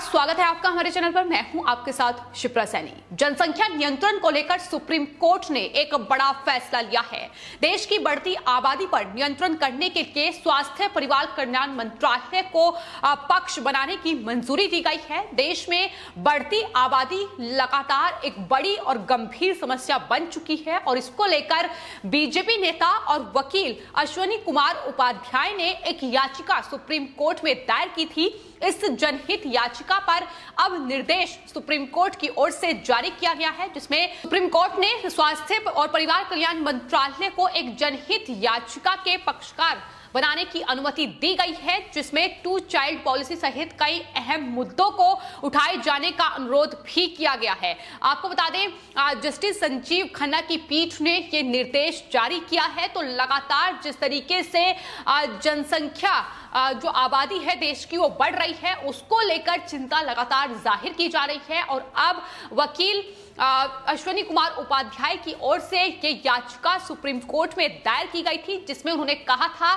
स्वागत है आपका हमारे चैनल पर। मैं हूं आपके साथ शिप्रा सैनी। जनसंख्या नियंत्रण को लेकर सुप्रीम कोर्ट ने एक बड़ा फैसला लिया है। देश की बढ़ती आबादी पर नियंत्रण करने के लिए स्वास्थ्य परिवार कल्याण मंत्रालय को पक्ष बनाने की मंजूरी दी गई है। देश में बढ़ती आबादी लगातार एक बड़ी और गंभीर समस्या बन चुकी है और इसको लेकर बीजेपी नेता और वकील अश्विनी कुमार उपाध्याय ने एक याचिका सुप्रीम कोर्ट में दायर की थी। इस जनहित याचिका पर अब निर्देश सुप्रीम कोर्ट की ओर से जारी किया गया है, जिसमें सुप्रीम कोर्ट ने स्वास्थ्य और परिवार कल्याण मंत्रालय को एक जनहित याचिका के पक्षकार बनाने की अनुमति दी गई है, जिसमें 2 चाइल्ड पॉलिसी सहित कई अहम मुद्दों को उठाए जाने का अनुरोध भी किया गया है। आपको बता दें, जस्टिस संजीव खन्ना की पीठ ने ये निर्देश जारी किया है। तो लगातार जिस तरीके से जनसंख्या जो आबादी है देश की वो बढ़ रही है, उसको लेकर चिंता लगातार जाहिर की जा रही है और अब वकील अश्विनी कुमार उपाध्याय की ओर से ये याचिका सुप्रीम कोर्ट में दायर की गई थी, जिसमें उन्होंने कहा था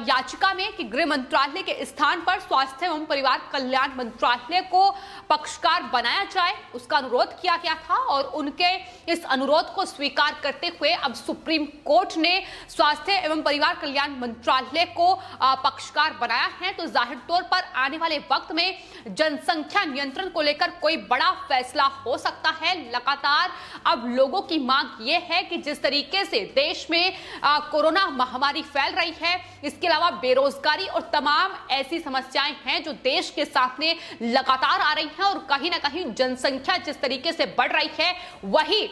याचिका में कि गृह मंत्रालय के स्थान पर स्वास्थ्य एवं परिवार कल्याण मंत्रालय को पक्षकार बनाया जाए, उसका अनुरोध किया गया था और उनके इस अनुरोध को स्वीकार करते हुए अब सुप्रीम कोर्ट ने स्वास्थ्य एवं परिवार कल्याण मंत्रालय को पक्षकार बनाया है। तो जाहिर तौर पर आने वाले वक्त में जनसंख्या नियंत्रण को लेकर कोई बड़ा फैसला हो सकता है। लगातार अब लोगों की मांग यह है कि जिस तरीके से देश में कोरोना महामारी फैल रही है, इसके अलावा बेरोजगारी और तमाम ऐसी समस्याएं हैं जो देश के सामने लगातार आ रही हैं और कहीं ना कहीं जनसंख्या जिस तरीके से बढ़ रही है, वही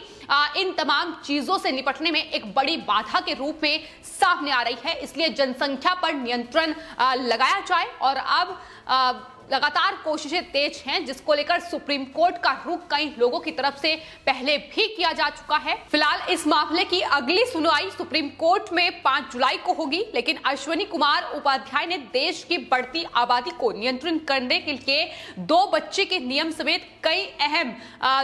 इन तमाम चीजों से निपटने में एक बड़ी बाधा के रूप में सामने आ रही है। इसलिए जनसंख्या पर नियंत्रण लगाया जाए और अब लगातार कोशिशें तेज हैं, जिसको लेकर सुप्रीम कोर्ट का रुख कई लोगों की तरफ से पहले भी किया जा चुका है। फिलहाल इस मामले की अगली सुनवाई सुप्रीम कोर्ट में 5 जुलाई को होगी, लेकिन अश्विनी कुमार उपाध्याय ने देश की बढ़ती आबादी को नियंत्रण करने के लिए 2 बच्चे के नियम समेत कई अहम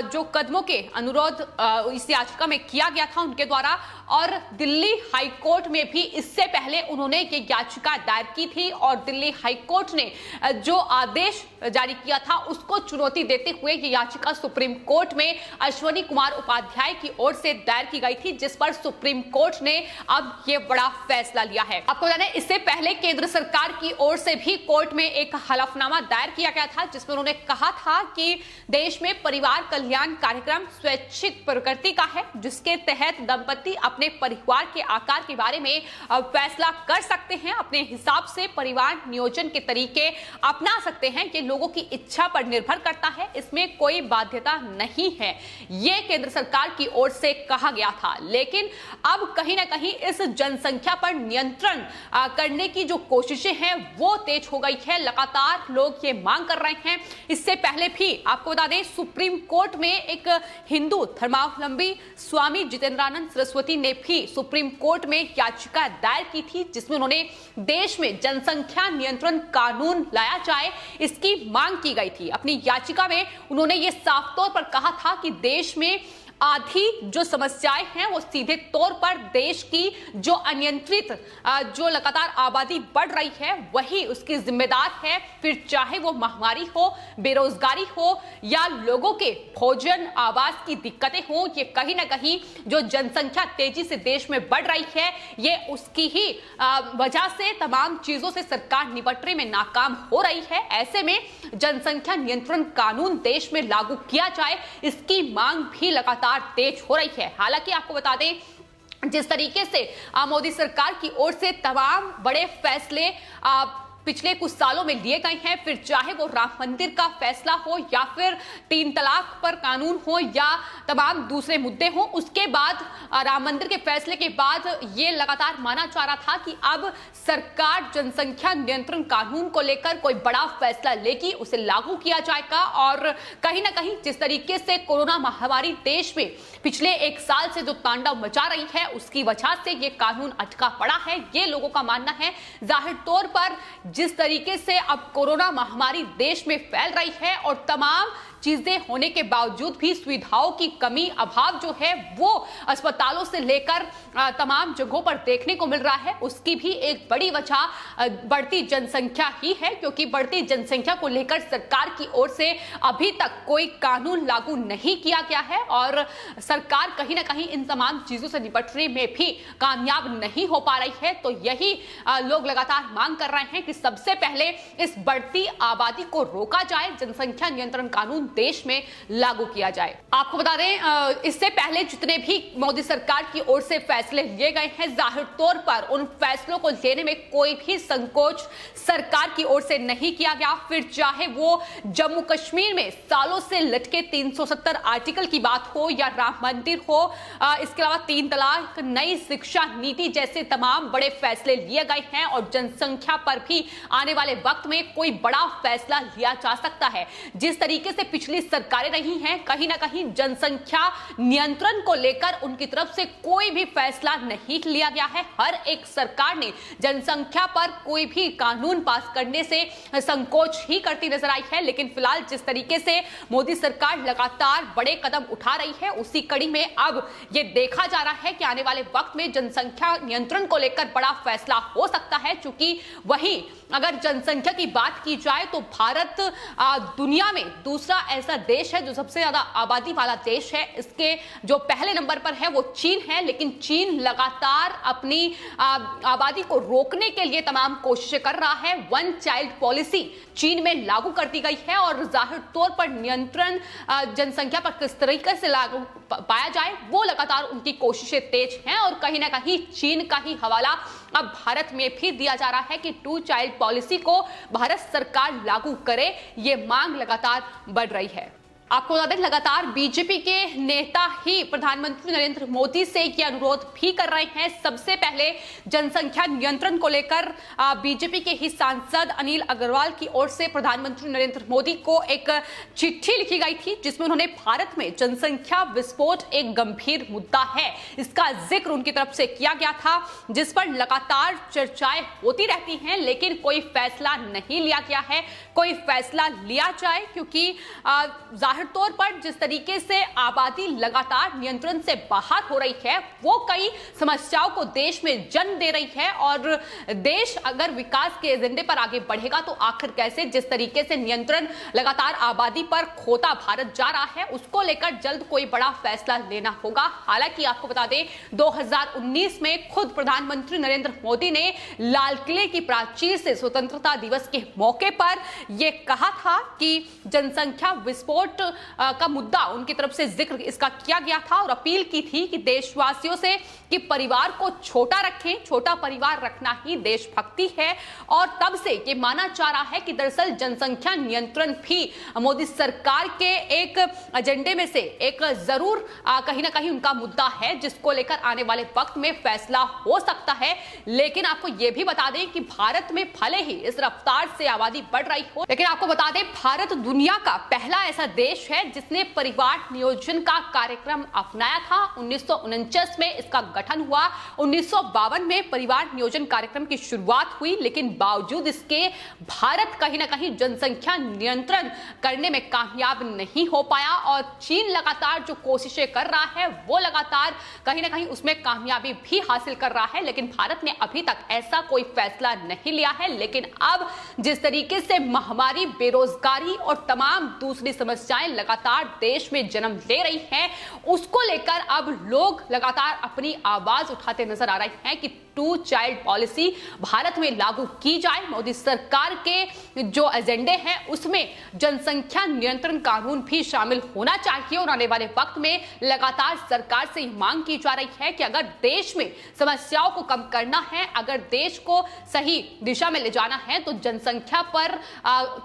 जो कदमों के अनुरोध इस याचिका में किया गया था उनके द्वारा, और दिल्ली हाई कोर्ट में भी इससे पहले उन्होंने ये याचिका दायर की थी और दिल्ली हाई कोर्ट ने जो आदेश जारी किया था उसको चुनौती देते हुए ये याचिका सुप्रीम कोर्ट में अश्विनी कुमार उपाध्याय की ओर से दायर की गई थी, जिस पर सुप्रीम कोर्ट ने अब ये बड़ा फैसला लिया है। आपको जाने इससे पहले केंद्र सरकार की ओर से भी कोर्ट में एक हलफनामा दायर किया गया था, जिसमें उन्होंने कहा था कि देश में परिवार कल्याण कार्यक्रम स्वैच्छिक प्रकृति का है, जिसके तहत दंपति अपने परिवार के आकार के बारे में फैसला कर सकते हैं, अपने हिसाब से परिवार नियोजन के तरीके अपना सकते हैं। ये लोगों की इच्छा पर निर्भर करता है, इसमें कोई बाध्यता नहीं है, ये केंद्र सरकार की ओर से कहा गया था। लेकिन अब कहीं ना कहीं इस जनसंख्या पर नियंत्रण करने की जो कोशिशें हैं वो तेज हो गई है। लगातार लोग ये मांग कर रहे हैं। इससे पहले भी आपको बता दें, सुप्रीम कोर्ट में एक हिंदू धर्मावलंबी स्वामी जितेंद्रानंद सरस्वती ने भी सुप्रीम कोर्ट में याचिका दायर की थी, जिसमें उन्होंने देश में जनसंख्या नियंत्रण कानून लाया जाए, इसकी मांग की गई थी। अपनी याचिका में उन्होंने ये साफ तौर पर कहा था कि देश में आधी जो समस्याएं हैं वो सीधे तौर पर देश की जो अनियंत्रित जो लगातार आबादी बढ़ रही है वही उसकी जिम्मेदार है। फिर चाहे वो महामारी हो, बेरोजगारी हो या लोगों के भोजन आवास की दिक्कतें हो, ये कहीं ना कहीं जो जनसंख्या तेजी से देश में बढ़ रही है ये उसकी ही वजह से तमाम चीजों से सरकार निपटने में नाकाम हो रही है। ऐसे में जनसंख्या नियंत्रण कानून देश में लागू किया जाए, इसकी मांग भी लगातार तेज हो रही है। हालांकि आपको बता दें, जिस तरीके से मोदी सरकार की ओर से तमाम बड़े फैसले पिछले कुछ सालों में लिए गए हैं, फिर चाहे वो राम मंदिर का फैसला हो या फिर 3 तलाक पर कानून हो या तमाम दूसरे मुद्दे हो, उसके बाद राम मंदिर के फैसले के बाद ये लगातार माना जा रहा था कि अब सरकार जनसंख्या नियंत्रण कानून को लेकर कोई बड़ा फैसला लेगी, उसे लागू किया जाएगा। और कहीं ना कहीं जिस तरीके से कोरोना महामारी देश में पिछले 1 साल से जो तांडव मचा रही है उसकी वजह से ये कानून अटका पड़ा है, ये लोगों का मानना है। जाहिर तौर पर जिस तरीके से अब कोरोना महामारी देश में फैल रही है और तमाम चीजें होने के बावजूद भी सुविधाओं की कमी, अभाव जो है वो अस्पतालों से लेकर तमाम जगहों पर देखने को मिल रहा है। उसकी भी एक बड़ी वजह बढ़ती जनसंख्या ही है, क्योंकि बढ़ती जनसंख्या को लेकर सरकार की ओर से अभी तक कोई कानून लागू नहीं किया गया है और सरकार कहीं ना कहीं इन तमाम चीजों से निपटने में भी कामयाब नहीं हो पा रही है। तो यही लोग लगातार मांग कर रहे हैं कि सबसे पहले इस बढ़ती आबादी को रोका जाए, जनसंख्या नियंत्रण कानून देश में लागू किया जाए। आपको बता दें, इससे पहले जितने भी मोदी सरकार की ओर से फैसले लिए गए हैं, जाहिर तौर पर उन फैसलों को लेने में कोई भी संकोच सरकार की ओर से नहीं किया गया। फिर चाहे वो जम्मू कश्मीर में सालों से लटके 370 आर्टिकल की बात हो या राम मंदिर हो, इसके अलावा 3 तलाक, नई शिक्षा नीति जैसे तमाम बड़े फैसले लिए गए हैं और जनसंख्या पर भी आने वाले वक्त में कोई बड़ा फैसला लिया जा सकता है। जिस तरीके से पिछली सरकारें रही हैं, कहीं ना कहीं जनसंख्या नियंत्रण को लेकर उनकी तरफ से कोई भी फैसला नहीं लिया गया है। हर एक सरकार ने जनसंख्या पर कोई भी कानून पास करने से संकोच ही करती नजर आई है। लेकिन फिलहाल जिस तरीके से मोदी सरकार लगातार बड़े कदम उठा रही है, उसी कड़ी में अब यह देखा जा रहा है कि आने वाले वक्त में जनसंख्या नियंत्रण को लेकर बड़ा फैसला हो सकता है। चूंकि वहीं अगर जनसंख्या की बात की जाए तो भारत दुनिया में दूसरा ऐसा देश है जो सबसे ज्यादा आबादी वाला देश है। इसके जो पहले नंबर पर है वो चीन है, लेकिन चीन लगातार अपनी आबादी को रोकने के लिए तमाम कोशिशें कर रहा है। 1 चाइल्ड पॉलिसी चीन में लागू कर दी गई है और जाहिर तौर पर नियंत्रण जनसंख्या पर किस तरीके से लागू पाया जाए वो लगातार उनकी कोशिशें तेज हैं और कहीं ना कहीं चीन का ही हवाला अब भारत में भी दिया जा रहा है कि 2 चाइल्ड पॉलिसी को भारत सरकार लागू करे। ये मांग लगातार बढ़ रही है। आपको बता दें, लगातार बीजेपी के नेता ही प्रधानमंत्री नरेंद्र मोदी से यह अनुरोध भी कर रहे हैं। सबसे पहले जनसंख्या नियंत्रण को लेकर बीजेपी के ही सांसद अनिल अग्रवाल की ओर से प्रधानमंत्री नरेंद्र मोदी को एक चिट्ठी लिखी गई थी, जिसमें उन्होंने भारत में जनसंख्या विस्फोट एक गंभीर मुद्दा है, इसका जिक्र उनकी तरफ से किया गया था, जिस पर लगातार चर्चाएं होती रहती हैं, लेकिन कोई फैसला नहीं लिया गया है। कोई फैसला लिया जाए, क्योंकि जाहिर तौर पर जिस तरीके से आबादी लगातार नियंत्रण से बाहर हो रही है, वो कई समस्याओं को देश में जन्म दे रही है और देश अगर विकास के एजेंडे पर आगे बढ़ेगा तो आखिर कैसे, जिस तरीके से नियंत्रण लगातार आबादी पर खोता भारत जा रहा है, उसको लेकर जल्द कोई बड़ा फैसला लेना होगा। हालांकि आपको बता दें, 2019 में खुद प्रधानमंत्री नरेंद्र मोदी ने लाल किले की प्राचीर से स्वतंत्रता दिवस के मौके पर यह कहा था कि जनसंख्या विस्फोट का मुद्दा उनकी तरफ से जिक्र इसका किया गया था और अपील की थी कि देशवासियों से कि परिवार को छोटा रखें, छोटा परिवार रखना ही देशभक्ति है। और तब से ये माना जा रहा है कि दरअसल जनसंख्या नियंत्रण भी मोदी सरकार के एक एजेंडे में से एक जरूर कहीं ना कहीं उनका मुद्दा है, जिसको लेकर आने वाले वक्त में फैसला हो सकता है। लेकिन आपको यह भी बता दें कि भारत में भले ही इस रफ्तार से आबादी बढ़ रही हो, लेकिन आपको बता दें भारत दुनिया का पहला ऐसा देश है जिसने परिवार नियोजन का कार्यक्रम अपनाया था। 1949 में इसका गठन हुआ, 1952 में परिवार नियोजन कार्यक्रम की शुरुआत हुई, लेकिन बावजूद इसके भारत कहीं ना कहीं जनसंख्या नियंत्रण करने में कामयाब नहीं हो पाया और चीन लगातार जो कोशिशें कर रहा है वो लगातार कहीं ना कहीं उसमें कामयाबी भी हासिल कर रहा है। लेकिन भारत ने अभी तक ऐसा कोई फैसला नहीं लिया है। लेकिन अब जिस तरीके से महामारी, बेरोजगारी और तमाम दूसरी समस्याएं लगातार देश में जन्म ले रही हैं, उसको लेकर अब लोग लगातार अपनी आवाज उठाते नजर आ रहे हैं कि 2 चाइल्ड पॉलिसी भारत में लागू की जाए। मोदी सरकार के जो एजेंडे हैं उसमें जनसंख्या नियंत्रण कानून भी शामिल होना चाहिए और आने वाले वक्त में लगातार सरकार से मांग की जा रही है कि अगर देश में समस्याओं को कम करना है, अगर देश को सही दिशा में ले जाना है तो जनसंख्या पर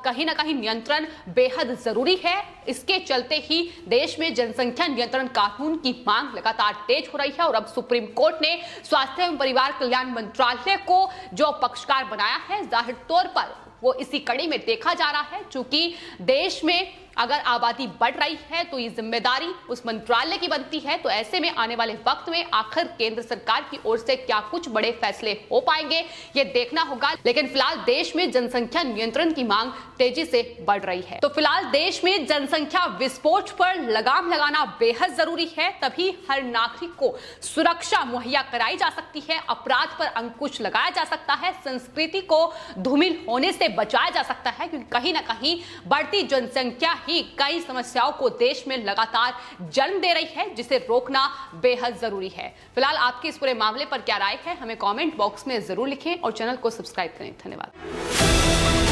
कहीं ना कहीं नियंत्रण बेहद जरूरी है। इसके चलते ही देश में जनसंख्या नियंत्रण कानून की मांग लगातार तेज हो रही है और अब सुप्रीम कोर्ट ने स्वास्थ्य एवं परिवार कल्याण मंत्रालय को जो पक्षकार बनाया है, जाहिर तौर पर वो इसी कड़ी में देखा जा रहा है, चूंकि देश में अगर आबादी बढ़ रही है तो ये जिम्मेदारी उस मंत्रालय की बनती है। तो ऐसे में आने वाले वक्त में आखिर केंद्र सरकार की ओर से क्या कुछ बड़े फैसले हो पाएंगे, ये देखना होगा। लेकिन फिलहाल देश में जनसंख्या नियंत्रण की मांग तेजी से बढ़ रही है। तो फिलहाल देश में जनसंख्या विस्फोट पर लगाम लगाना बेहद जरूरी है, तभी हर नागरिक को सुरक्षा मुहैया कराई जा सकती है, अपराध पर अंकुश लगाया जा सकता है, संस्कृति को धूमिल होने से बचाया जा सकता है, क्योंकि कहीं ना कहीं बढ़ती जनसंख्या ही कई समस्याओं को देश में लगातार जन्म दे रही है, जिसे रोकना बेहद जरूरी है। फिलहाल आपकी इस पूरे मामले पर क्या राय है, हमें कमेंट बॉक्स में जरूर लिखें और चैनल को सब्सक्राइब करें। धन्यवाद।